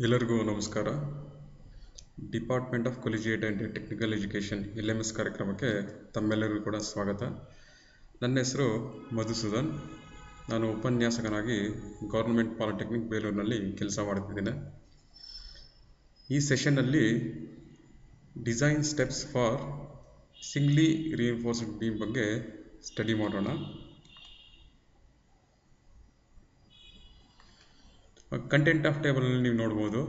ಎಲ್ಲರಿಗೂ ನಮಸ್ಕಾರ. Department of collegiate and technical education LMS ಕಾರ್ಯಕ್ರಮಕ್ಕೆ ತಮ್ಮೆಲ್ಲರಿಗೂ ಕೂಡ ಸ್ವಾಗತ. ನನ್ನ ಹೆಸರು ಮಧುಸೂದನ್. ನಾನು ಉಪನ್ಯಾಸಕನಾಗಿ ಗೌರ್ಮೆಂಟ್ ಪಾಲಿಟೆಕ್ನಿಕ್ ಬೇಲೂರಿನಲ್ಲಿ ಕೆಲಸ ಮಾಡ್ತಿದ್ದೇನೆ. ಈ ಸೆಷನ್ನಲ್ಲಿ ಡಿಸೈನ್ ಸ್ಟೆಪ್ಸ್ ಫಾರ್ ಸಿಂಗ್ಲಿ ರಿಇನ್ಫೋರ್ಸ್ಡ್ ಬೀಮ್ ಬಗ್ಗೆ ಸ್ಟಡಿ ಮಾಡೋಣ. ಕಂಟೆಂಟ್ ಆಫ್ ಟೇಬಲಲ್ಲಿ ನೀವು ನೋಡ್ಬೋದು.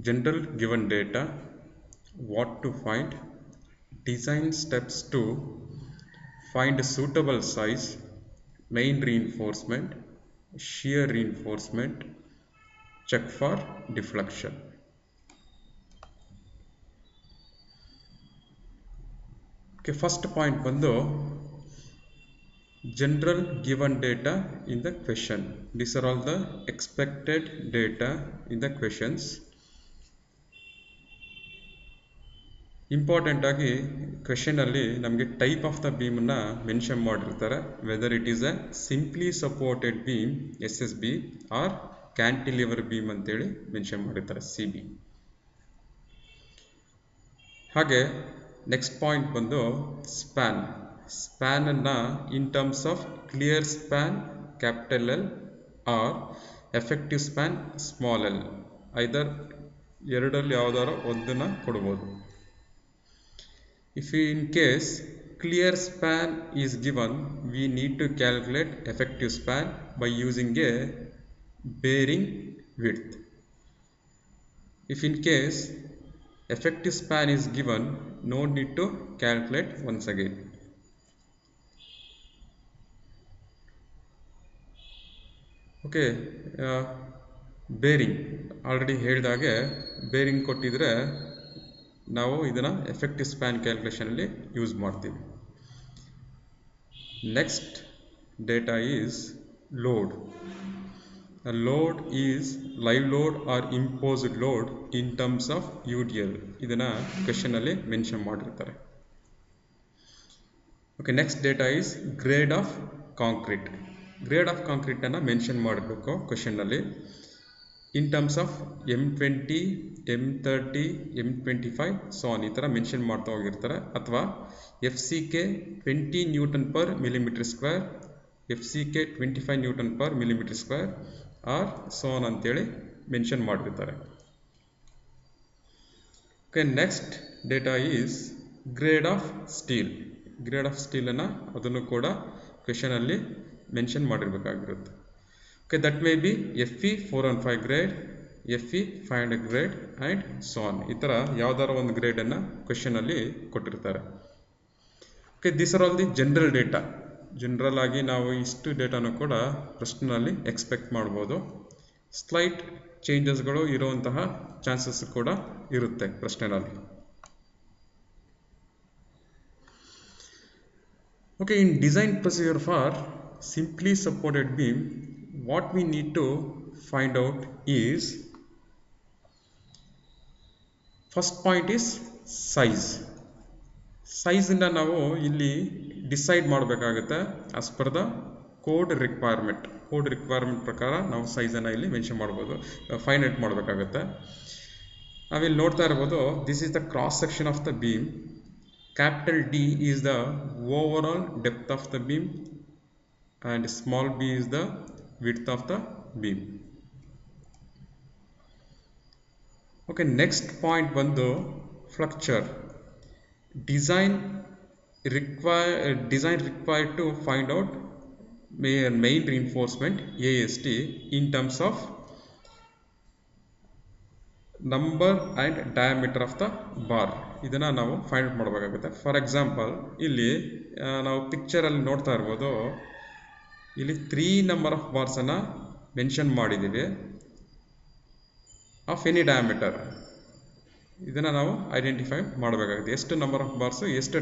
General given data, what to find, design steps to find suitable size, main reinforcement, shear reinforcement, check for deflection. Okay, first point ಬಂದು general given data in the question. These are all the expected data in the questions. Important ಆಗಿ ಕ್ವೆಶನಲ್ಲಿ ನಮಗೆ type of the ಬೀಮನ್ನು mention ಮಾಡಿರ್ತಾರೆ. Whether it is a simply supported beam SSB or cantilever beam ಅಂತೇಳಿ mention ಮಾಡಿರ್ತಾರೆ CB. ಹಾಗೆ next point ಬಂದು ಸ್ಪ್ಯಾನನ್ನು in terms of clear span capital L or effective span small L, either ಎರಡರಲ್ಲಿ ಯಾವುದಾದ್ರು ಒಂದನ್ನು ಕೊಡ್ಬೋದು. If in case clear span is given, we need to calculate effective span by using a bearing width. If in case effective span is given, no need to calculate once again. Okay, bearing already ಹೇಳಿದಾಗೆ bearing ಕೊಟ್ಟಿದ್ರೆ ನಾವು ಇದನ್ನು effective span ಕ್ಯಾಲ್ಕುಲೇಷನಲ್ಲಿ use ಮಾಡ್ತೀವಿ. Next data is load. Load is live load or imposed load in terms of UDL. ಇದನ್ನು ಕ್ವೆಶನಲ್ಲಿ mention ಮಾಡಿರ್ತಾರೆ. Okay, next data is grade of concrete. Grade of ಕಾಂಕ್ರೀಟನ್ನು ಮೆನ್ಷನ್ ಮಾಡಬೇಕು ಕ್ವೆಶನ್ನಲ್ಲಿ. ಇನ್ terms of M20, M30, M25 ಸಾನ್ ಈ ಥರ mention ಮಾಡ್ತಾ ಹೋಗಿರ್ತಾರೆ. ಅಥವಾ FCK 20 Nm/mm², FCK 25 Nm/mm² R ಸಾನ್ ಅಂತೇಳಿ ಮೆನ್ಷನ್ ಮಾಡಿರ್ತಾರೆ. Okay, next data is grade of steel. Grade of ಸ್ಟೀಲನ್ನು ಅದನ್ನು ಕೂಡ ಕ್ವೆಶನಲ್ಲಿ ಮೆನ್ಷನ್ ಮಾಡಿರಬೇಕಾಗಿರುತ್ತೆ. Okay, that may be FE 415 grade, FE 500 grade and so on. ಈ ಥರ ಯಾವ್ದಾರ ಒಂದು ಗ್ರೇಡನ್ನು ಕ್ವೆಶನಲ್ಲಿ ಕೊಟ್ಟಿರ್ತಾರೆ. Okay, this are all the general data. General ಆಗಿ ನಾವು ಇಷ್ಟು ಡೇಟಾನು ಕೂಡ ಪ್ರಶ್ನೆಯಲ್ಲಿ ಎಕ್ಸ್ಪೆಕ್ಟ್ ಮಾಡ್ಬೋದು. ಸ್ಲೈಟ್ ಚೇಂಜಸ್ಗಳು ಇರುವಂತಹ ಚಾನ್ಸಸ್ ಕೂಡ ಇರುತ್ತೆ ಪ್ರಶ್ನೆಯಲ್ಲಿ. Okay, in design procedure for simply supported beam, what we need to find out is, first point is size. ಸೈಜನ್ನ ನಾವು ಇಲ್ಲಿ ಡಿಸೈಡ್ ಮಾಡಬೇಕಾಗುತ್ತೆ as per the code requirement. Code requirement ಪ್ರಕಾರ ನಾವು ಸೈಜನ್ನು ಇಲ್ಲಿ ಮೆನ್ಷನ್ ಮಾಡ್ಬೋದು, ಫೈಂಡ್ ಔಟ್ ಮಾಡಬೇಕಾಗುತ್ತೆ. ನಾವಿಲ್ಲಿ ನೋಡ್ತಾ ಇರ್ಬೋದು, this is the cross section of the beam. Capital D is the over all depth of the beam and small b is the width of the beam. Okay, next point ಬಂದು flexure. Design required to find out main reinforcement AST in terms of number and diameter of the bar. ಇದನ್ನು ನಾವು find out ಮಾಡಬೇಕಾಗುತ್ತೆ. For example ಇಲ್ಲಿ ನಾವು ಪಿಕ್ಚರಲ್ಲಿ ನೋಡ್ತಾ ಇರ್ಬೋದು, ಇಲ್ಲಿ 3 number of ಬಾರ್ಸನ್ನು mention ಮಾಡಿದ್ದೀವಿ ಆಫ್ ಎನಿ ಡಯಾಮೀಟರ್. ಇದನ್ನು ನಾವು ಐಡೆಂಟಿಫೈ ಮಾಡಬೇಕಾಗುತ್ತೆ. ಎಷ್ಟು ನಂಬರ್ ಆಫ್ ಬಾರ್ಸು, ಎಷ್ಟು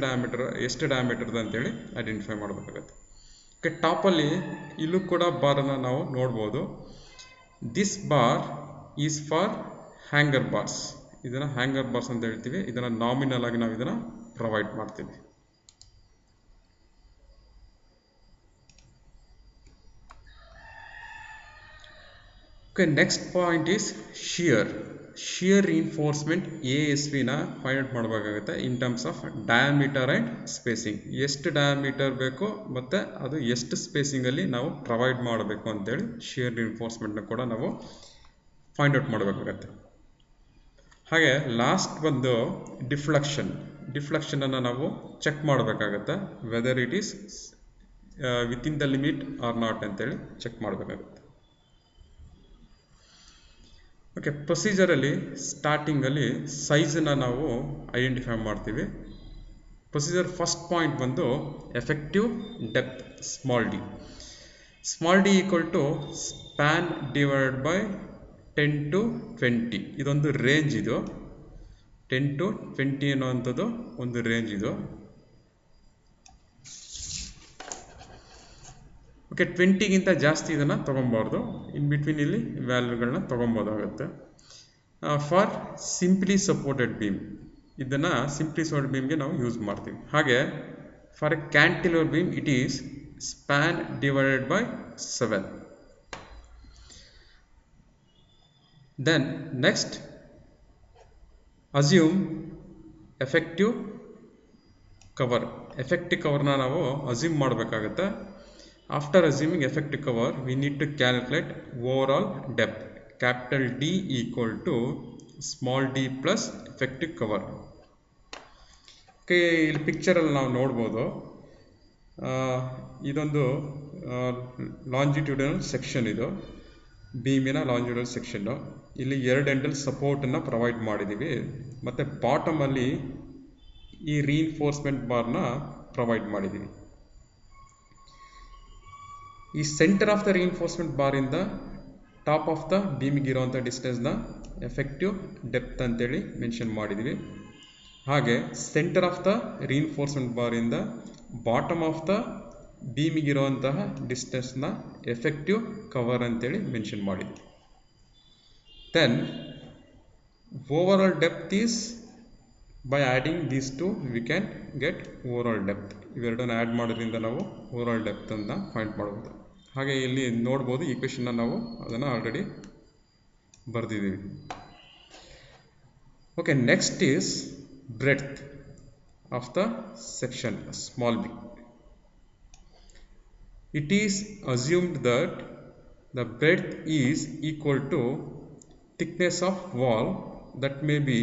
ಡಯಾಮೀಟರ್ದು ಅಂತೇಳಿ ಐಡೆಂಟಿಫೈ ಮಾಡಬೇಕಾಗುತ್ತೆ. ಓಕೆ, ಟಾಪಲ್ಲಿ ಇಲ್ಲೂ ಕೂಡ ಬಾರನ್ನು ನಾವು ನೋಡ್ಬೋದು. This bar is for hanger bars. ಇದನ್ನು ಹ್ಯಾಂಗರ್ ಬಾರ್ಸ್ ಅಂತ ಹೇಳ್ತೀವಿ. ಇದನ್ನು ನಾಮಿನಲ್ ಆಗಿ ನಾವು ಇದನ್ನು ಪ್ರೊವೈಡ್ ಮಾಡ್ತೀವಿ. Okay, next point is shear. Shear reinforcement ASV ನ ಫೈಂಡ್ ಔಟ್ ಮಾಡಬೇಕಾಗುತ್ತೆ ಇನ್ terms of diameter and spacing. ಎಷ್ಟು ಡಯಾಮೀಟರ್ ಬೇಕು ಮತ್ತು ಅದು ಎಷ್ಟು ಸ್ಪೇಸಿಂಗಲ್ಲಿ ನಾವು ಪ್ರೊವೈಡ್ ಮಾಡಬೇಕು ಅಂತೇಳಿ ಶಿಯರ್ ರಿಇನ್ಫೋರ್ಸ್ಮೆಂಟ್ನ ಕೂಡ ನಾವು ಫೈಂಡ್ ಔಟ್ ಮಾಡಬೇಕಾಗತ್ತೆ. ಹಾಗೆ ಲಾಸ್ಟ್ ಬಂದು ಡಿಫ್ಲೆಕ್ಷನನ್ನು ನಾವು ಚೆಕ್ ಮಾಡಬೇಕಾಗತ್ತೆ, whether it is within the limit or not ಅಂತೇಳಿ ಚೆಕ್ ಮಾಡಬೇಕಾಗುತ್ತೆ. ಓಕೆ, ಪ್ರೊಸೀಜರಲ್ಲಿ ಸ್ಟಾರ್ಟಿಂಗಲ್ಲಿ ಸೈಜನ್ನು ನಾವು ಐಡೆಂಟಿಫೈ ಮಾಡ್ತೀವಿ. ಪ್ರೊಸೀಜರ್ ಫಸ್ಟ್ ಪಾಯಿಂಟ್ ಬಂದು effective depth small d equal to span divide by 10 to 20. ಇದೊಂದು ರೇಂಜ್, ಇದು 10 to 20 ಅನ್ನೋವಂಥದ್ದು ಒಂದು ರೇಂಜ್ ಇದು. ಓಕೆ, 20ಗಿಂತ ಜಾಸ್ತಿ ಇದನ್ನು ತೊಗೊಬಾರ್ದು, ಇನ್ ಬಿಟ್ವೀನ್ ಇಲ್ಲಿ ವ್ಯಾಲ್ಯೂಗಳನ್ನ ತೊಗೊಬೋದಾಗುತ್ತೆ. ಫಾರ್ ಸಿಂಪ್ಲಿ ಸಪೋರ್ಟೆಡ್ ಬೀಮ್, ಇದನ್ನು ಸಿಂಪ್ಲಿ ಸಪೋರ್ಟೆಡ್ ಬೀಮ್ಗೆ ನಾವು ಯೂಸ್ ಮಾಡ್ತೀವಿ. ಹಾಗೆ for a cantilever beam it is span divided by 7. Then next assume effective ಕವರ್ನ ನಾವು ಅಸ್ಯೂಮ್ ಮಾಡಬೇಕಾಗುತ್ತೆ. After assuming effective cover, we need to calculate overall depth. Capital D equal to small d plus effective cover. Okay, ಇಲ್ಲಿ ಪಿಕ್ಚರಲ್ಲಿ ನಾವು ನೋಡ್ಬೋದು, ಇದೊಂದು longitudinal section, ಇದು ಬೀಮಿನ longitudinal section. ಇಲ್ಲಿ 2 ಎಂಡಲ್ ಸಪೋರ್ಟನ್ನು provide ಮಾಡಿದ್ದೀವಿ ಮತ್ತು ಬಾಟಮಲ್ಲಿ ಈ ರೀಇನ್ಫೋರ್ಸ್ಮೆಂಟ್ ಬಾರ್ನ ಪ್ರೊವೈಡ್ ಮಾಡಿದ್ದೀವಿ. ಈ ಸೆಂಟರ್ ಆಫ್ ದ ರೀಇನ್ಫೋರ್ಸ್ಮೆಂಟ್ ಬಾರಿಂದ ಟಾಪ್ ಆಫ್ ದ ಬೀಮಿಗೆ ಇರೋವಂಥ ಡಿಸ್ಟೆನ್ಸ್ನ ಎಫೆಕ್ಟಿವ್ ಡೆಪ್ತ್ ಅಂತೇಳಿ ಮೆನ್ಷನ್ ಮಾಡಿದ್ದೀವಿ. ಹಾಗೆ ಸೆಂಟರ್ ಆಫ್ ದ ರೀಇನ್ಫೋರ್ಸ್ಮೆಂಟ್ ಬಾರಿಂದ ಬಾಟಮ್ ಆಫ್ ದ ಬೀಮಿಗೆ ಇರುವಂತಹ ಡಿಸ್ಟೆನ್ಸ್ನ ಎಫೆಕ್ಟಿವ್ ಕವರ್ ಅಂತೇಳಿ ಮೆನ್ಷನ್ ಮಾಡಿದ್ದೀವಿ. Then overall depth is by adding these two we can get overall depth. ಇವೆರಡನ್ನು ಆ್ಯಡ್ ಮಾಡೋದ್ರಿಂದ ನಾವು ಓವರಾಲ್ ಡೆಪ್ತನ್ನು ಫೈಂಡ್ ಮಾಡ್ಬೋದು. ಹಾಗೆ ಇಲ್ಲಿ ನೋಡ್ಬೋದು, ಈಕ್ವೇಷನ್ನ ನಾವು ಅದನ್ನು ಆಲ್ರೆಡಿ ಬರೆದಿದ್ದೀವಿ. Okay, next is breadth of the section small b. It is assumed that the breadth is equal to thickness of wall, that may be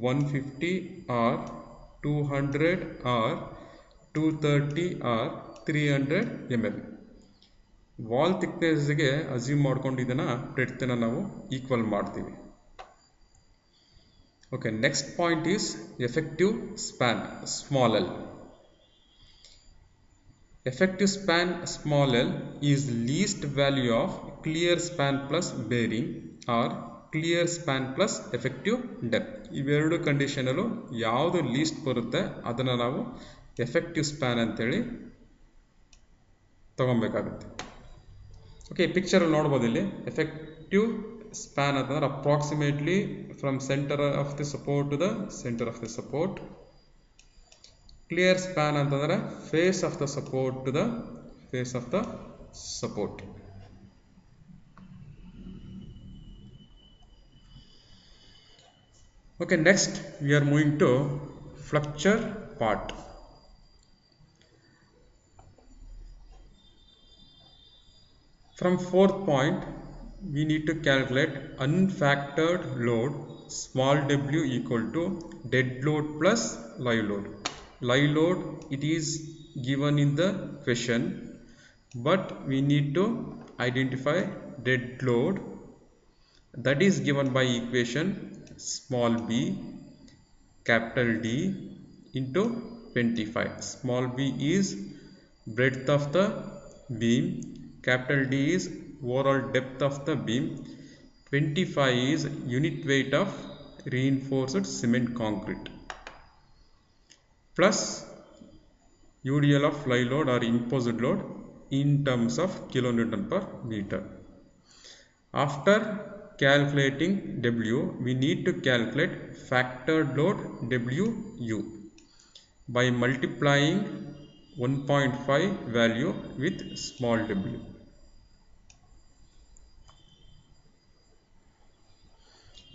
150 or 200 or 230 or 300 mm. Wall ಥಿಕ್ನೆಸ್ಗೆ assume ಮಾಡ್ಕೊಂಡು ಇದನ್ನು ಬ್ರೆಡ್ತನ್ನು ನಾವು equal ಮಾಡ್ತೀವಿ. Okay, next point is effective span small L. Effective span small L is least value of clear span plus bearing or clear span plus effective depth. ಇವೆರಡು ಕಂಡೀಷನಲ್ಲೂ ಯಾವುದು list ಬರುತ್ತೆ ಅದನ್ನು ನಾವು ಎಫೆಕ್ಟಿವ್ ಸ್ಪ್ಯಾನ್ ಅಂತೇಳಿ ತಗೊಬೇಕಾಗುತ್ತೆ. ಓಕೆ, ಪಿಕ್ಚರಲ್ಲಿ ನೋಡ್ಬೋದು, ಇಲ್ಲಿ ಎಫೆಕ್ಟಿವ್ ಸ್ಪ್ಯಾನ್ ಅಂತಂದ್ರೆ approximately from centre of the support to the centre of the support. Clear span ಅಂತಂದರೆ face of the support to the face of the support. Okay, next we are moving to flexure part. From fourth point, we need to calculate unfactored load small w equal to dead load plus live load. Live load, it is given in the question, but we need to identify dead load, that is given by equation small b capital D into 25. Small b is breadth of the beam, capital D is overall depth of the beam, 25 is unit weight of reinforced cement concrete, plus UDL of live load or imposed load in terms of kilonewton per meter. After calculating W, we need to calculate factored load WU by multiplying 1.5 value with small w.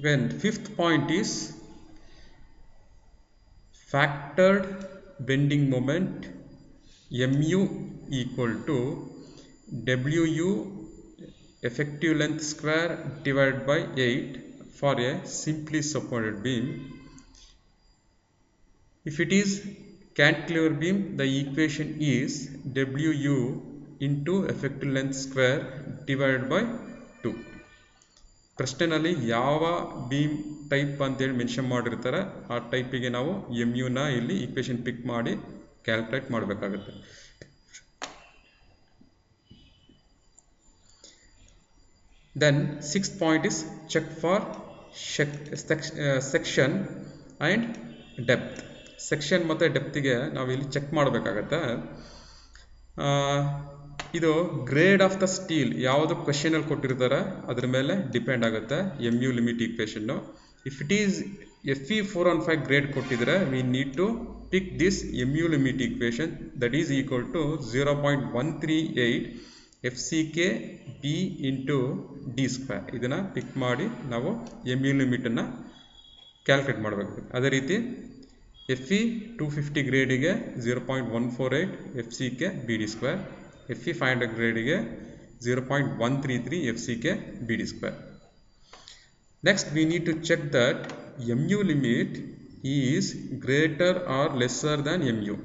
When fifth point is factored bending moment mu equal to wu effective length square divided by 8 for a simply supported beam. If it is cantilever beam, the equation is wu into effective length square divided by 2. ಪ್ರಶ್ನೆನಲ್ಲಿ ಯಾವ beam type ಅಂತೇಳಿ mention ಮಾಡಿರ್ತಾರೆ ಆ ಟೈಪಿಗೆ ನಾವು ನ ಇಲ್ಲಿ equation ಪಿಕ್ ಮಾಡಿ calculate ಮಾಡಬೇಕಾಗುತ್ತೆ. Then sixth point is check for section and depth. Section ಮತ್ತು ಡೆಪ್ತಿಗೆ ನಾವು ಇಲ್ಲಿ ಚೆಕ್ ಮಾಡಬೇಕಾಗತ್ತೆ. ಇದು ಗ್ರೇಡ್ ಆಫ್ ದ ಸ್ಟೀಲ್ ಯಾವುದು ಕ್ವೆಶನಲ್ಲಿ ಕೊಟ್ಟಿರ್ತಾರೆ ಅದ್ರ ಮೇಲೆ ಡಿಪೆಂಡ್ ಆಗುತ್ತೆ mu ಲಿಮಿಟ್ ಈಕ್ವೇಷನ್ನು. If it is Fe415 grade ಕೊಟ್ಟಿದ್ರೆ we need to pick this mu limit equation that is equal to 0.138 FCK B into D square. ಇದನ್ನು ಪಿಕ್ ಮಾಡಿ ನಾವು mu ಲಿಮಿಟನ್ನು ಕ್ಯಾಲ್ಕುಲೇಟ್ ಮಾಡಬೇಕಾಗುತ್ತೆ. ಅದೇ ರೀತಿ Fe250 ಗ್ರೇಡಿಗೆ 0.148 FCK BD square, Fe500 ಗ್ರೇಡಿಗೆ 0.133 FCK BD square. Next we need to check that mu limit is greater or lesser than mu.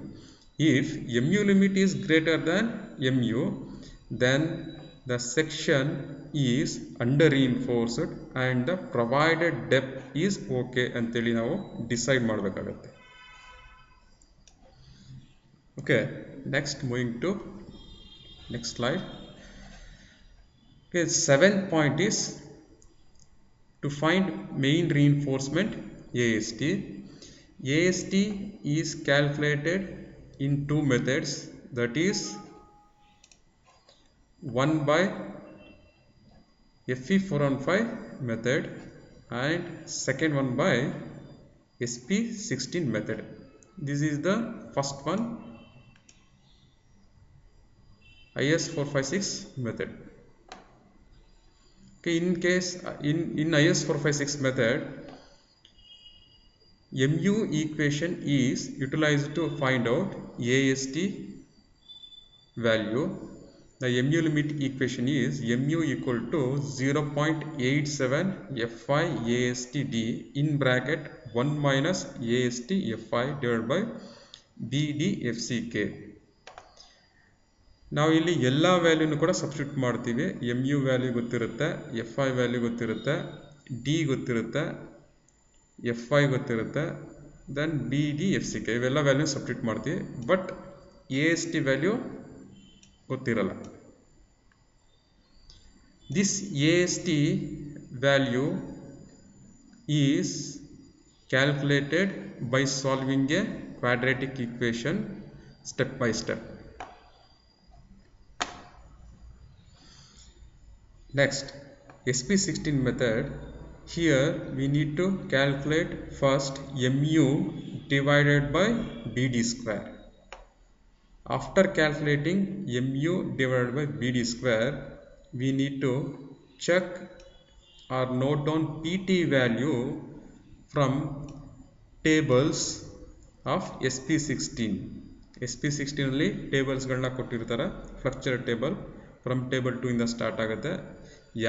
If mu limit is greater than mu, then the section is under reinforced and the provided depth is okay ಅಂತೇಳಿ ನಾವು decide ಮಾಡಬೇಕಾಗತ್ತೆ. Okay, next moving to next slide. Okay, seventh point is to find main reinforcement AST. AST is calculated in two methods, that is one by Fe415 method and second one by SP16 method. This is the first one, IS456 method. Okay, in case in IS456 method, mu equation is utilized to find out AST value. The mu limit equation is mu equal to 0.87 Fi AST D in bracket 1 minus AST Fi divided by BD FCK. ನಾವು ಇಲ್ಲಿ ಎಲ್ಲ ವ್ಯಾಲ್ಯೂನು ಕೂಡ substitute ಮಾಡ್ತೀವಿ. mu value ಗೊತ್ತಿರುತ್ತೆ, Fi value ಗೊತ್ತಿರುತ್ತೆ, D ಗೊತ್ತಿರುತ್ತೆ, Fi ಗೊತ್ತಿರುತ್ತೆ, then BD FCK ಇವೆಲ್ಲ ವ್ಯಾಲ್ಯೂ ಸಬ್ಸ್ಟಿಟ್ಯೂಟ್ ಮಾಡ್ತೀವಿ. ಬಟ್ AST ವ್ಯಾಲ್ಯೂ ಗೊತ್ತಿರಲ್ಲ. This AST value is calculated by solving a quadratic equation step by step. Next, SP16 method. Here we need to calculate first mu divided by BD square. After calculating mu divided by BD square, we need to check or note down PT value from tables of SP16. SP16 ಅಲ್ಲಿ ಟೇಬಲ್ಸ್ಗಳನ್ನ ಕೊಟ್ಟಿರ್ತಾರೆ. ಫ್ರಕ್ಚರ್ table from table 2 ಇಂದ start ಆಗುತ್ತೆ.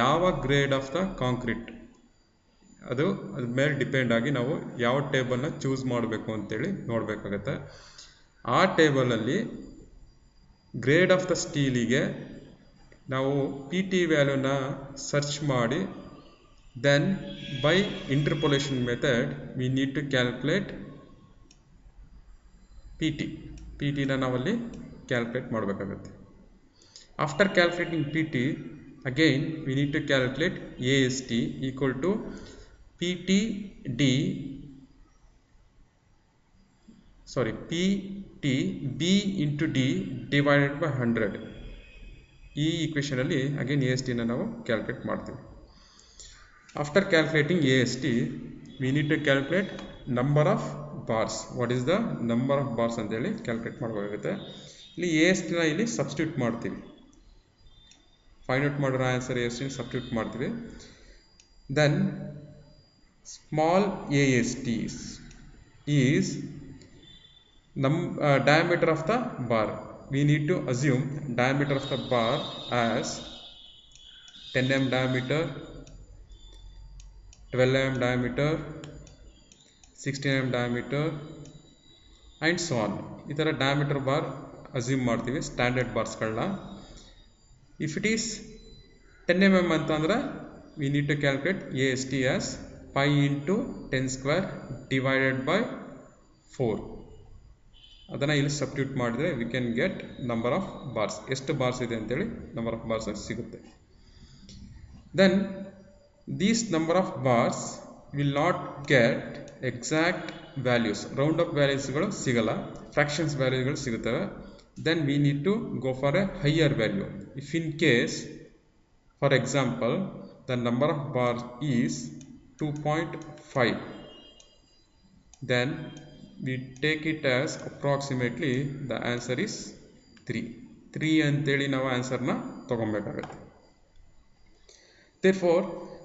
ಯಾವ grade of the concrete ಅದ್ರ ಮೇಲೆ depend ಆಗಿ ನಾವು ಯಾವ ಟೇಬಲ್ನ ಚೂಸ್ ಮಾಡಬೇಕು ಅಂತೇಳಿ ನೋಡಬೇಕಾಗತ್ತೆ. ಆ ಟೇಬಲಲ್ಲಿ ಗ್ರೇಡ್ ಆಫ್ ದ ಸ್ಟೀಲಿಗೆ ನಾವು ಪಿ ಟಿ ವ್ಯಾಲ್ಯೂನ ಸರ್ಚ್ ಮಾಡಿ then by interpolation method we need to calculate P ಟಿನ ನಾವಲ್ಲಿ ಕ್ಯಾಲ್ಕುಲೇಟ್ ಮಾಡಬೇಕಾಗುತ್ತೆ. After calculating P T again we need to calculate AST equal to PT B into D divided by 100. ಈ ಈಕ್ವೇಷನಲ್ಲಿ again ASTನ ನಾವು calculate ಮಾಡ್ತೀವಿ. After calculating AST we need to calculate number of bars. What is the number of bars ಅಂತೇಳಿ calculate ಮಾಡಬೇಕಾಗುತ್ತೆ. ಇಲ್ಲಿ ASTನ ಇಲ್ಲಿ substitute ಮಾಡ್ತೀವಿ. Find out ಮಾಡಿರೋ ಆನ್ಸರ್ AST ಸಬ್ಸ್ಟಿಟ್ಯೂಟ್ ಮಾಡ್ತೀವಿ. Then small ASTs is diameter of the bar. We need to assume diameter of the bar as 10 mm diameter, 12 mm diameter, 16 mm diameter and so on. ಈ ಥರ diameter bar assume ಮಾಡ್ತೀವಿ standard ಬಾರ್ಸ್ಗಳನ್ನ. If it is 10 mm ಅಂತಂದ್ರೆ we need to calculate AST as pi into 10 square divided by 4. ಅದನ್ನು ಇಲ್ಲಿ substitute ಮಾಡಿದ್ರೆ we can get number of bars. ಎಷ್ಟು bars ಇದೆ ಅಂತೇಳಿ number of bars ಸಿಗುತ್ತೆ. Then these number of bars will not get exact values. Round up valuesಗಳು ಸಿಗಲ್ಲ, fractions valuesಗಳು ಸಿಗುತ್ತವೆ. Then we need to go for a higher value. If in case, for example, the number of bars is 2.5, then we take it as approximately the answer is 3 ಅಂತೇಳಿ ನಾವು ಆನ್ಸರ್ನ ತಗೊಬೇಕಾಗುತ್ತೆ. Therefore,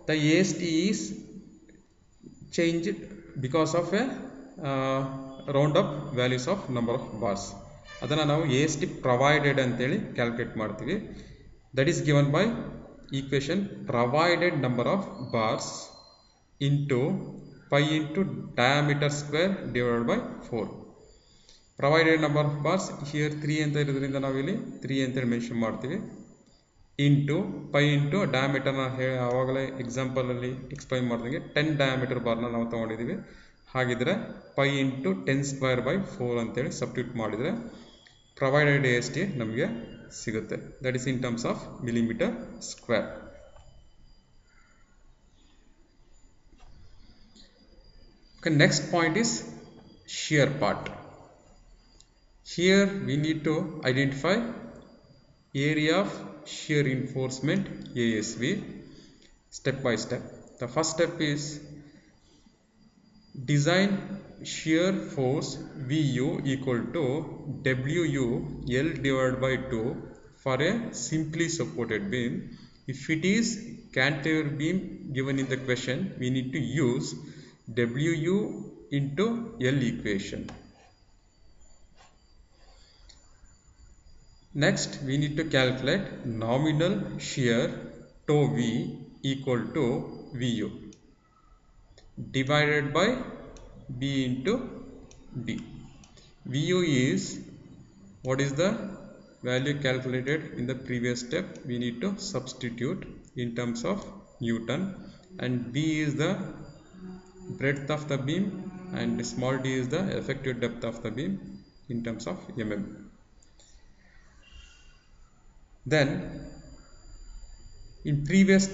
the AST is changed because of a round up values of number of bars. ಅದನ್ನು ನಾವು AST provided ಅಂತೇಳಿ calculate ಮಾಡ್ತೀವಿ. That is given by equation provided number of bars into pi into diameter square divided by 4. Provided number of bars here 3 ಅಂತ ಇರೋದ್ರಿಂದ ನಾವು ಇಲ್ಲಿ 3 ಅಂತೇಳಿ mention ಮಾಡ್ತೀವಿ. ಇಂಟು ಪೈ ಇಂಟು ಡಯಾಮೀಟರ್ನ ಆವಾಗಲೇ ಎಕ್ಸಾಂಪಲಲ್ಲಿ ಎಕ್ಸ್ಪ್ಲೈನ್ ಮಾಡ್ದಂಗೆ 10 ಡಯಾಮೀಟರ್ ಬಾರ್ನ ನಾವು ತೊಗೊಂಡಿದ್ದೀವಿ. ಹಾಗಿದ್ರೆ ಪೈ ಇಂಟು 10 ಸ್ಕ್ವೇರ್ ಬೈ 4 ಅಂತೇಳಿ ಸಬ್ಸ್ಟಿಟ್ಯೂಟ್ ಮಾಡಿದರೆ ಪ್ರೊವೈಡೆಡ್ AST ನಮಗೆ ಸಿಗುತ್ತೆ. That is in terms of millimeter square. Okay, next point is shear part. Here we need to identify area of shear reinforcement ASV step by step. The first step is design shear force VU equal to WU L divided by 2 for a simply supported beam. If it is cantilever beam given in the question, we need to use WU into L equation. Next, we need to calculate nominal shear tau V equal to VU divided by B into D. VU is what is the value calculated in the previous step. We need to substitute in terms of Newton, and B is the breadth of the beam and small d is the effective depth of the beam in terms of mm. Then in previous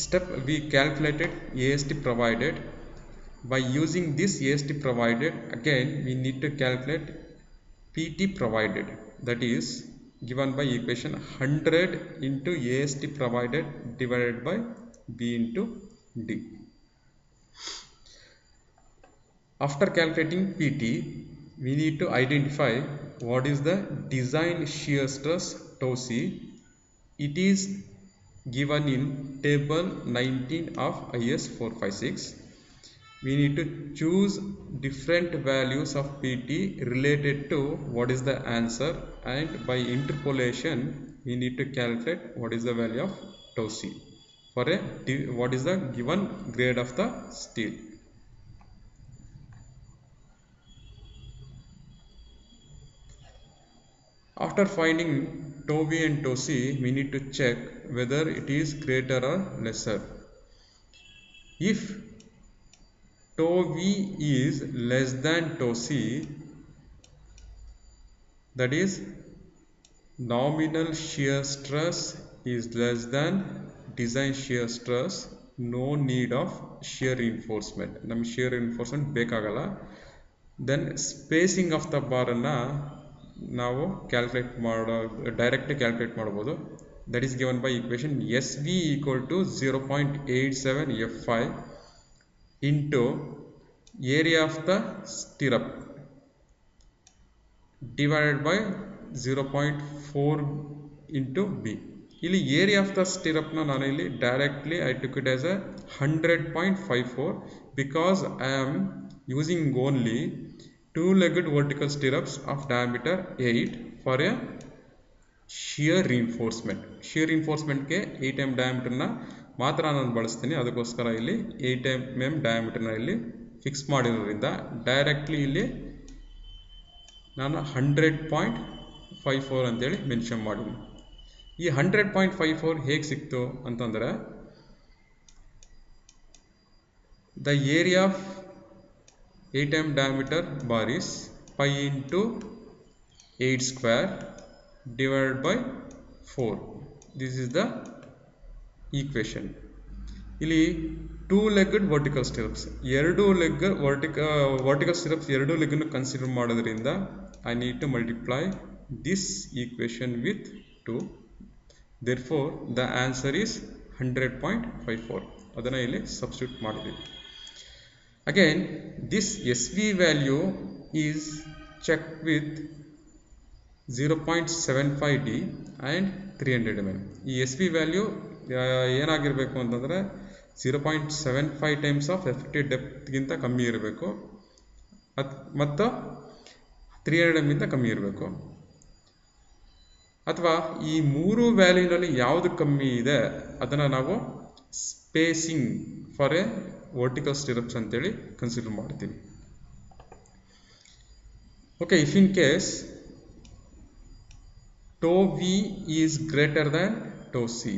step we calculated AST provided. By using this AST provided, again we need to calculate PT provided, that is given by equation 100 into AST provided divided by B into D. After calculating PT, we need to identify what is the design shear stress tau C. It is given in table 19 of IS 456. We need to choose different values of PT related to what is the answer, and by interpolation we need to calculate what is the value of tau C for what is the given grade of the steel. After finding tau V and tau C, we need to check whether it is greater or lesser. If tau V is less than tau C, that is nominal shear stress is less than design shear stress, no need of shear reinforcement. ನಮಗೆ shear reinforcement ಬೇಕಾಗಲ್ಲ. Then spacing of the bar ಅನ್ನು ನಾವು direct calculate ಮಾಡ್ಬೋದು. That is given by equation SV equal to 0.87 F5 into area of the stirrup divided by 0.4 into B. ಇಲ್ಲಿ area of the ಸ್ಟಿರಪ್ನ ನಾನು ಇಲ್ಲಿ directly I took it as a 100.54 because I am using only 2-legged vertical stirrups of diameter 8 for a shear reinforcement. shear reinforcementಗೆ 8 mm ಡಯಾಮೀಟರ್ನ ಮಾತ್ರ ನಾನು ಬಳಸ್ತೀನಿ. ಅದಕ್ಕೋಸ್ಕರ ಇಲ್ಲಿ 8 mm ಡಯಾಮೀಟರ್ನ ಇಲ್ಲಿ fix ಮಾಡಿರೋದ್ರಿಂದ ಡೈರೆಕ್ಟ್ಲಿ ಇಲ್ಲಿ ನಾನು 100.54 ಅಂತೇಳಿ ಮೆನ್ಷನ್ ಮಾಡಿದ್ದೀನಿ. ಈ 100.54 ಹೇಗೆ ಸಿಕ್ತು ಅಂತಂದರೆ the area of 8 mm diameter bar is pi into 8 square divided by 4. This is the equation. ಇಲ್ಲಿ 2-legged vertical stirrups, 2-leg vertical stirrups 2 leg ಅನ್ನು ಕನ್ಸಿಡರ್ ಮಾಡೋದ್ರಿಂದ I need to multiply this equation with 2. Therefore the answer is 100.54. ಅದನ್ನು ಇಲ್ಲಿ substitute ಮಾಡಿದ್ದೀವಿ. Again, this SV value is checked with 0.75D and 300 mm. ಈ SV value ಏನಾಗಿರಬೇಕು ಅಂತಂದರೆ 0.75 times of effective ಡೆಪ್ತ್ಗಿಂತ ಕಮ್ಮಿ ಇರಬೇಕು ಮತ್ತು 300 mm ಗಿಂತ ಕಮ್ಮಿ ಇರಬೇಕು. ಅಥವಾ ಈ ಮೂರು ವ್ಯಾಲ್ಯೂನಲ್ಲಿ ಯಾವುದು ಕಮ್ಮಿ ಇದೆ ಅದನ್ನು ನಾವು spacing for a vertical stirrups ಅಂತೇಳಿ ಕನ್ಸಿಡರ್ ಮಾಡ್ತೀವಿ. Okay, if in case tau v is greater than tau c,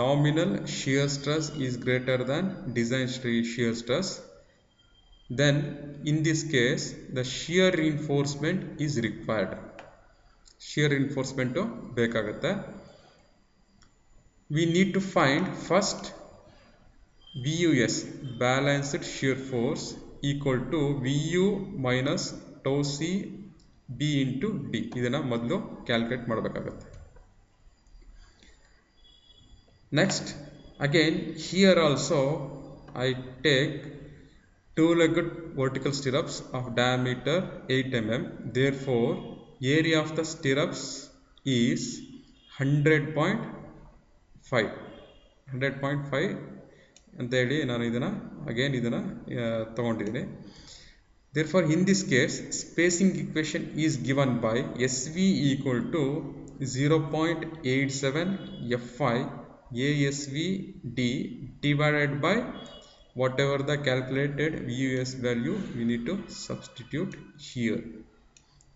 nominal shear stress is greater than design shear stress, then in this case the shear reinforcement is required. shear reinforcement ಬೇಕಾಗುತ್ತೆ. we need to find first VUS, balanced shear force, equal to VU minus tau C B into D. ಇದನ್ನು ಮೊದಲು calculate ಮಾಡಬೇಕಾಗುತ್ತೆ. Next, again here also I take 2-legged vertical stirrups of diameter 8 mm. Therefore, area of the stirrups is 100.5 ಅಂತ ಹೇಳಿ ನಾನು ಇದನ್ನು ತಗೊಂಡಿದ್ದೀನಿ. Therefore, in this case, spacing equation is given by SV equal to 0.87 F5 ASVD divided by whatever the calculated VUS value we need to substitute here.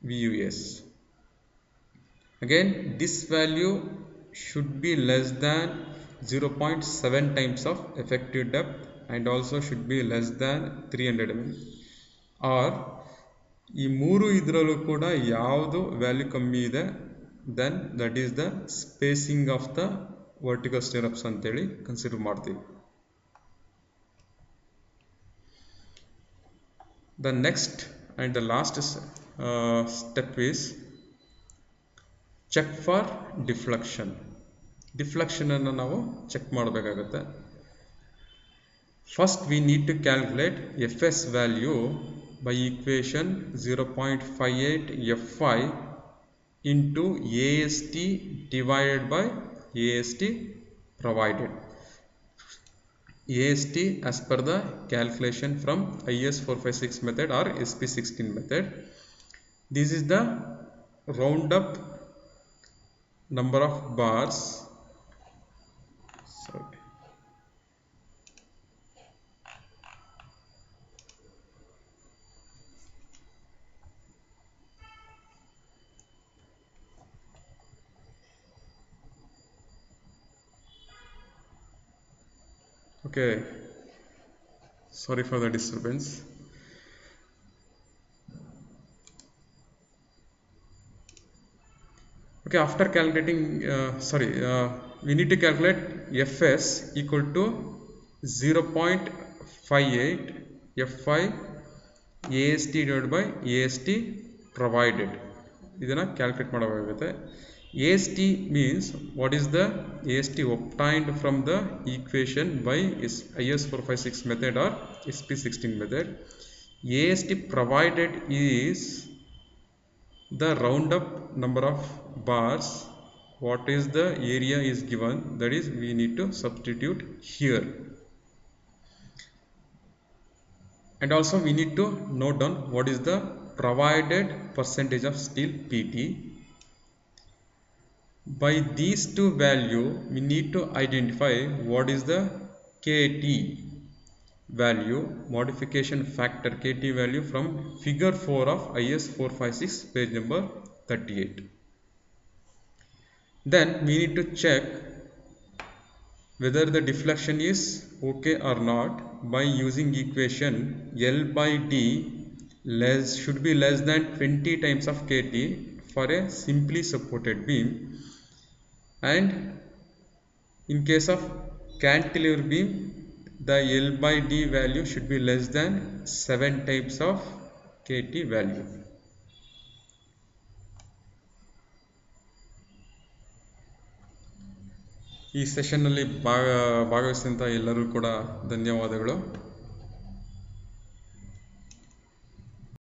VUS. Again, this value should be less than 0.7 times of effective depth and also should be less than 300 mm. or ಈ ಮೂರು ಇದರಲ್ಲೂ ಕೂಡ ಯಾವುದು value ಕಮ್ಮಿ ಇದೆ then that is the spacing of the vertical stirrups ಅಂತೇಳಿ consider ಮಾಡ್ತೀವಿ. The next and the last step is check for deflection. Deflection ಅನ್ನು ನಾವು ಚೆಕ್ ಮಾಡಬೇಕಾಗುತ್ತೆ. First we need to calculate FS value by equation 0.58 F5 into AST divided by AST provided. AST as per the calculation from IS 456 method or SP16 method. This is the round up number of bars. Okay, sorry for the disturbance. Okay, after calculating we need to calculate FS equal to 0.58 F5 AST divided by AST provided. ಇದನ್ನು calculate ಮಾಡಬೇಕಾಗುತ್ತೆ. AST means what is the AST obtained from the equation by IS 456 method or SP16 method. AST provided is the round up number of bars what is the area is given, that is we need to substitute here. And also we need to note down what is the provided percentage of steel PT. By these two value we need to identify what is the KT value, modification factor KT value from figure 4 of IS 456 page number 38. Then we need to check whether the deflection is okay or not by using equation L by D should be less than 20 times of KT for a simply supported beam, and in case of cantilever beam the L by D value should be less than 7 times of KT value. ಈ ಸೆಷನ್ನಲ್ಲಿ ಭಾಗವಹಿಸಿದಂಥ ಎಲ್ಲರೂ ಕೂಡ ಧನ್ಯವಾದಗಳು.